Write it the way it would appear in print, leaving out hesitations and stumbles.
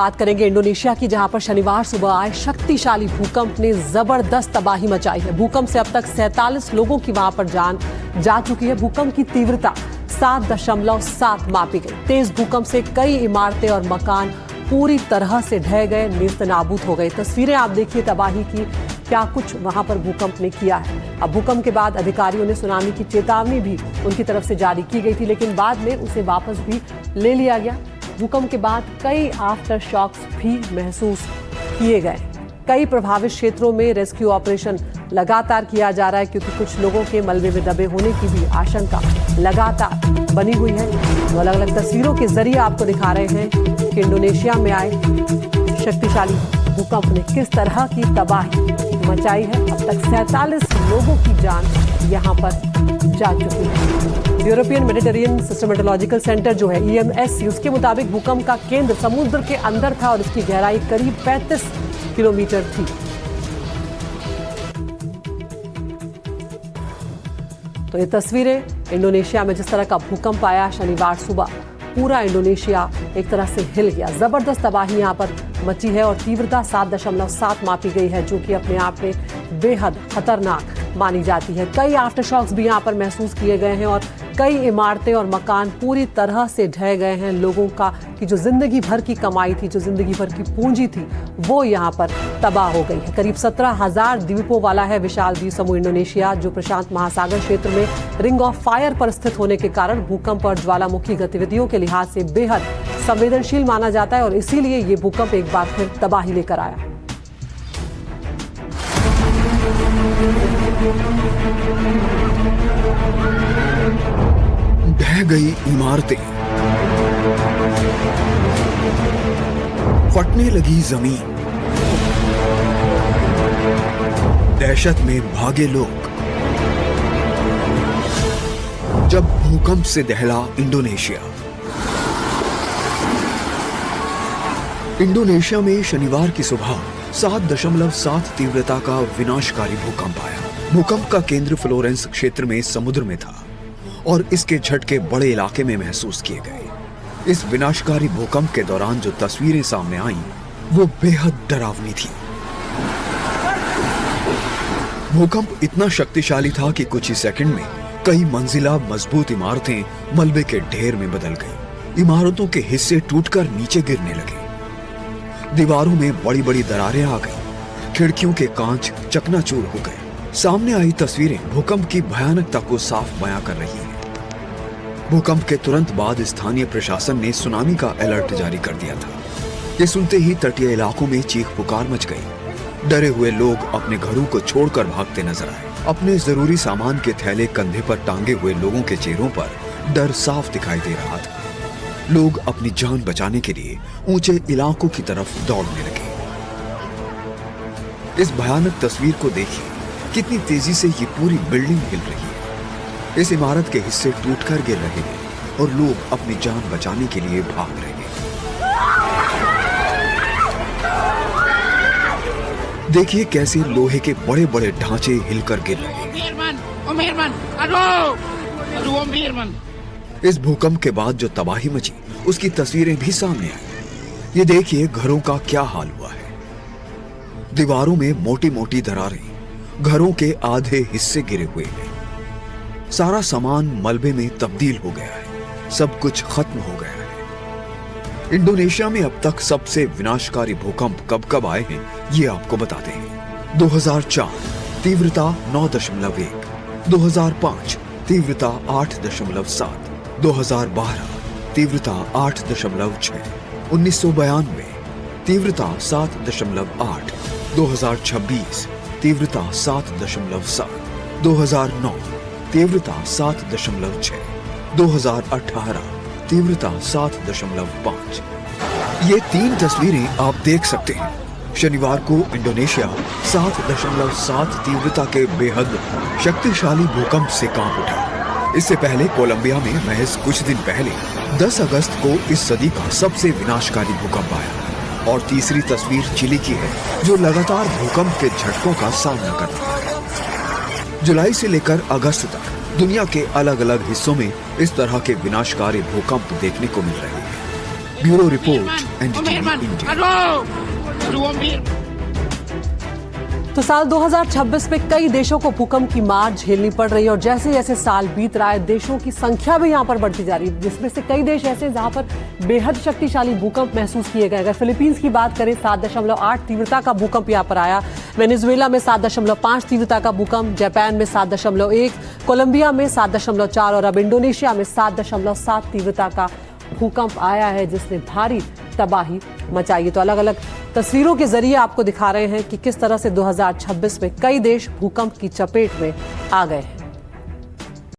बात करेंगे इंडोनेशिया की, जहां पर शनिवार सुबह आए शक्तिशाली भूकंप ने जबरदस्त तबाही मचाई है। भूकंप से अब तक 47 लोगों की वहां पर जान जा चुकी है। भूकंप की तीव्रता 7.7 मापी गई। तेज भूकंप से कई इमारतें और मकान पूरी तरह से ढह गए, नेस्तनाबूद हो गए। तस्वीरें आप देखिए तबाही की, क्या कुछ वहां पर भूकंप ने किया है। अब भूकंप के बाद अधिकारियों ने सुनामी की चेतावनी भी उनकी तरफ से जारी की गई थी, लेकिन बाद में उसे वापस भी ले लिया गया। भूकंप के बाद कई आफ्टर शॉक्स भी महसूस किए गए। कई प्रभावित क्षेत्रों में रेस्क्यू ऑपरेशन लगातार किया जा रहा है, क्योंकि कुछ लोगों के मलबे में दबे होने की भी आशंका लगातार बनी हुई है। तो अलग अलग तस्वीरों के जरिए आपको दिखा रहे हैं कि इंडोनेशिया में आए शक्तिशाली भूकंप ने किस तरह की तबाही मचाई है। अब तक 47 लोगों की जान यहां पर जा चुकी है। यूरोपियन मेडिटेरियन सिस्टमेटोलॉजिकल सेंटर जो है EMS, उसके मुताबिक भूकंप का केंद्र समुद्र के अंदर था और इसकी गहराई करीब 35 किलोमीटर थी। तो ये तस्वीरें इंडोनेशिया में जिस तरह का भूकंप आया शनिवार सुबह, पूरा इंडोनेशिया एक तरह से हिल गया। जबरदस्त तबाही यहां पर मची है और तीव्रता 7.7 मापी गई है, जो कि अपने आप में बेहद खतरनाक मानी जाती है। कई आफ्टरशॉक्स भी यहां पर महसूस किए गए हैं और कई इमारतें और मकान पूरी तरह से ढह गए हैं। लोगों का की जो जिंदगी भर की कमाई थी, जो जिंदगी भर की पूंजी थी, वो यहां पर तबाह हो गई है। करीब 17,000 द्वीपों वाला है विशाल द्वीप समूह इंडोनेशिया, जो प्रशांत महासागर क्षेत्र में रिंग ऑफ फायर पर स्थित होने के कारण भूकंप और ज्वालामुखी गतिविधियों के लिहाज से बेहद संवेदनशील माना जाता है और इसीलिए ये भूकंप एक बार फिर तबाही लेकर आया। ढह गई इमारतें, फटने लगी जमीन, दहशत में भागे लोग। जब भूकंप से दहला इंडोनेशिया। इंडोनेशिया में शनिवार की सुबह 7.7 तीव्रता का विनाशकारी भूकंप आया। भूकंप का केंद्र फ्लोरेंस क्षेत्र में समुद्र में था और इसके झटके बड़े इलाके में महसूस किए गए। इस विनाशकारी भूकंप के दौरान जो तस्वीरें सामने आईं, वो बेहद डरावनी थी। भूकंप इतना शक्तिशाली था कि कुछ ही सेकंड में कई मंजिला मजबूत इमारतें मलबे के ढेर में बदल गई। इमारतों के हिस्से टूटकर नीचे गिरने लगे। दीवारों में बड़ी बड़ी दरारें आ गईं। खिड़कियों के कांच चकनाचूर हो गए। सामने आई तस्वीरें भूकंप की भयानकता को साफ बयां कर रही हैं। भूकंप के तुरंत बाद स्थानीय प्रशासन ने सुनामी का अलर्ट जारी कर दिया था। ये सुनते ही तटीय इलाकों में चीख पुकार मच गई। डरे हुए लोग अपने घरों को छोड़कर भागते नजर आए। अपने जरूरी सामान के थैले कंधे पर टांगे हुए लोगों के चेहरों पर डर साफ दिखाई दे रहा था। लोग अपनी जान बचाने के लिए ऊंचे इलाकों की तरफ दौड़ने लगे। इस भयानक तस्वीर को देखिए, कितनी तेजी से ये पूरी बिल्डिंग हिल रही है। इस इमारत के हिस्से टूटकर गिर रहे हैं और लोग अपनी जान बचाने के लिए भाग रहे हैं। देखिए कैसे लोहे के बड़े बड़े ढांचे हिलकर गिर रहे हैं। इस भूकंप के बाद जो तबाही मची, उसकी तस्वीरें भी सामने आई। ये देखिए घरों का क्या हाल हुआ है। दीवारों में मोटी मोटी दरारें, घरों के आधे हिस्से गिरे हुए हैं। सारा सामान मलबे में तब्दील हो गया है। सब कुछ खत्म हो गया है। इंडोनेशिया में अब तक सबसे विनाशकारी भूकंप कब कब आए हैं, ये आपको बताते हैं। 2004 तीव्रता 9.1, 2005 तीव्रता 8.7, 2012 तीव्रता 8.6, 1992 तीव्रता 7.8, 2026 तीव्रता 7.7, 2009 तीव्रता 7.6, 2018 तीव्रता 7.5। ये 3 तस्वीरें आप देख सकते हैं। शनिवार को इंडोनेशिया 7.7 तीव्रता के बेहद शक्तिशाली भूकंप से कांप उठा। इससे पहले कोलंबिया में महज कुछ दिन पहले 10 अगस्त को इस सदी का सबसे विनाशकारी भूकंप आया। और तीसरी तस्वीर चिली की है, जो लगातार भूकंप के झटकों का सामना कर रहा है। जुलाई से लेकर अगस्त तक दुनिया के अलग अलग हिस्सों में इस तरह के विनाशकारी भूकंप देखने को मिल रहे हैं। Bureau report NDTV India. तो साल 2026 में कई देशों को भूकंप की मार झेलनी पड़ रही है और जैसे जैसे साल बीत रहा है देशों की संख्या भी यहाँ पर बढ़ती जा रही है, जिसमें से कई देश ऐसे हैं जहाँ पर बेहद शक्तिशाली भूकंप महसूस किए गए। अगर फिलीपींस की बात करें 7.8 तीव्रता का भूकंप यहाँ पर आया, वेनेजुएला में 7.5 तीव्रता का भूकंप, जापान में 7.1, कोलंबिया में 7.4 और अब इंडोनेशिया में 7.7 तीव्रता का भूकंप आया है जिसने भारी तबाही मचाई है। तो अलग अलग तस्वीरों के जरिए आपको दिखा रहे हैं कि किस तरह से 2026 में कई देश भूकंप की चपेट में आ गए हैं।